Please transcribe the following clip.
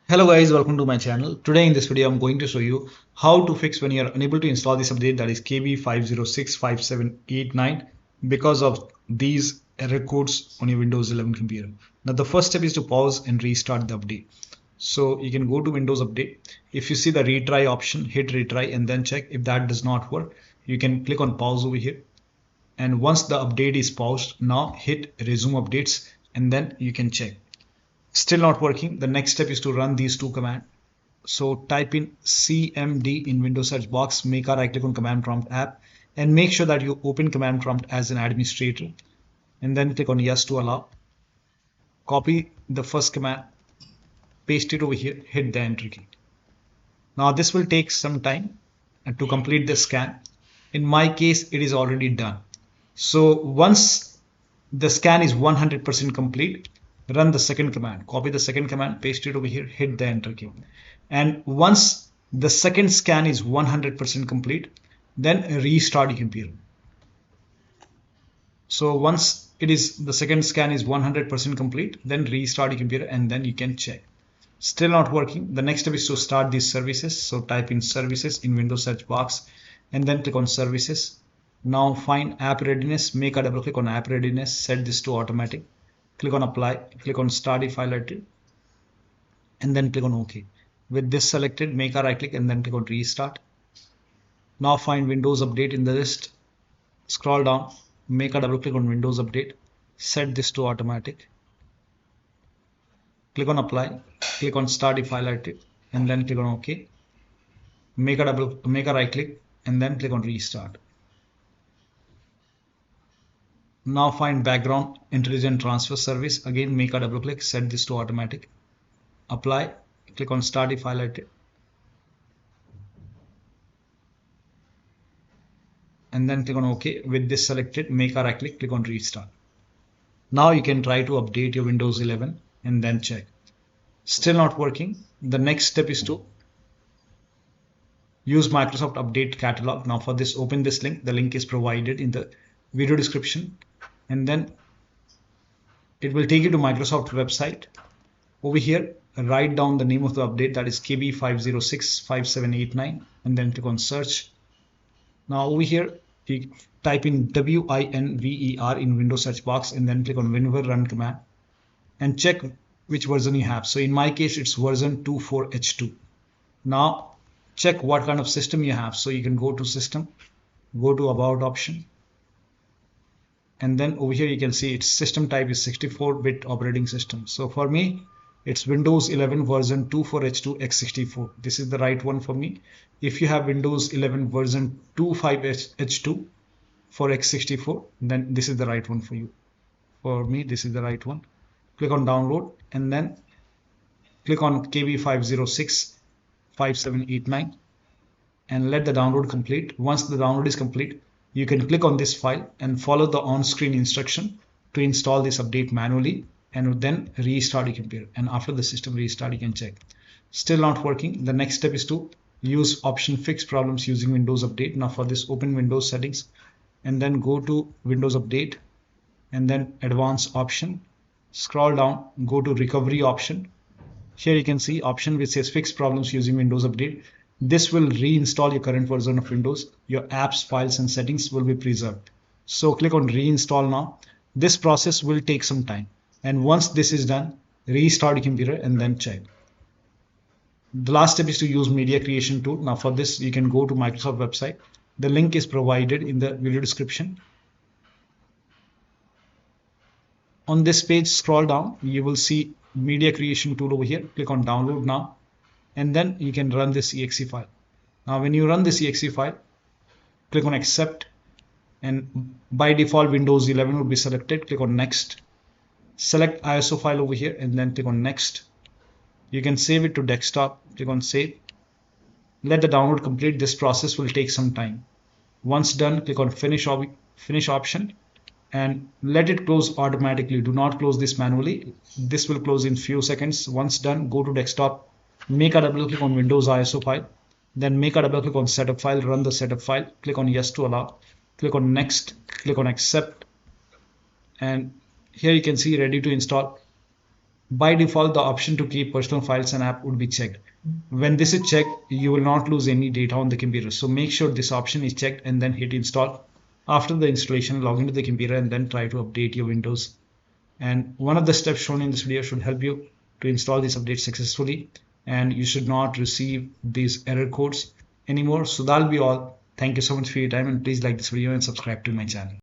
Hello guys, welcome to my channel. Today in this video I'm going to show you how to fix when you are unable to install this update, that is KB5065789, because of these error codes on your Windows 11 computer. Now the first step is to pause and restart the update. So you can go to Windows Update. If you see the retry option, hit retry and then check. If that does not work, you can click on pause over here. And once the update is paused, now hit resume updates and then you can check. Still not working. The next step is to run these two commands. So type in cmd in Windows search box, make a right click on command prompt app, and make sure that you open command prompt as an administrator, and then click on yes to allow. Copy the first command, paste it over here, hit the enter key. Now this will take some time to complete the scan. In my case, it is already done. So once the scan is 100% complete, run the second command, copy the second command, paste it over here, hit the enter key. And once the second scan is 100% complete, then restart your computer. So once the second scan is 100% complete, then restart your computer and then you can check. Still not working. The next step is to start these services. So type in services in Windows search box and then click on services. Now find App Readiness, make a double click on App Readiness, set this to automatic. Click on apply, click on start if highlighted, and then click on OK. With this selected, make a right click and then click on restart. Now find Windows Update in the list, scroll down, make a double click on Windows Update, set this to automatic. Click on apply, click on start if highlighted, and then click on OK. Make a right click and then click on restart. Now find background intelligent transfer service. Again, make a double click, set this to automatic. Apply, click on start if highlighted. And then click on OK. With this selected, make a right click, click on restart. Now you can try to update your Windows 11 and then check. Still not working. The next step is to use Microsoft Update Catalog. Now for this, open this link. The link is provided in the video description. And then it will take you to Microsoft website. Over here, write down the name of the update, that is KB5065789, and then click on search. Now over here, you type in WINVER in Windows search box and then click on WinVer run command and check which version you have. So in my case, it's version 24H2. Now check what kind of system you have. So you can go to system, go to about option. And then over here you can see its system type is 64-bit operating system. So for me, it's Windows 11 version 24H2 x64. This is the right one for me. If you have Windows 11 version 25H2 for x64, then this is the right one for you. For me, this is the right one. Click on download and then click on KB5065789 and let the download complete. Once the download is complete, you can click on this file and follow the on-screen instruction to install this update manually and then restart your computer. And after the system restart, you can check. Still not working. The next step is to use option fix problems using Windows Update. Now for this, open Windows settings and then go to Windows Update and then advanced option. Scroll down, go to recovery option. Here you can see option which says fix problems using Windows Update. This will reinstall your current version of Windows. Your apps, files, and settings will be preserved. So click on reinstall now. This process will take some time. And once this is done, restart your computer and then check. The last step is to use media creation tool. Now for this, you can go to Microsoft website. The link is provided in the video description. On this page, scroll down. You will see media creation tool over here. Click on download now. And then you can run this exe file. Now when you run this exe file, click on accept, and by default Windows 11 will be selected. Click on next, select ISO file over here and then click on next. You can save it to desktop, click on save. Let the download complete. This process will take some time. Once done, click on finish option and let it close automatically. Do not close this manually. This will close in few seconds. Once done, go to desktop. Make a double click on Windows ISO file, then make a double click on setup file, run the setup file, click on yes to allow, click on next, click on accept, and here you can see ready to install. By default, the option to keep personal files and app would be checked. When this is checked, you will not lose any data on the computer. So make sure this option is checked and then hit install. After the installation, log into the computer and then try to update your Windows. And one of the steps shown in this video should help you to install this update successfully, and you should not receive these error codes anymore. So that'll be all. Thank you so much for your time, and please like this video and subscribe to my channel.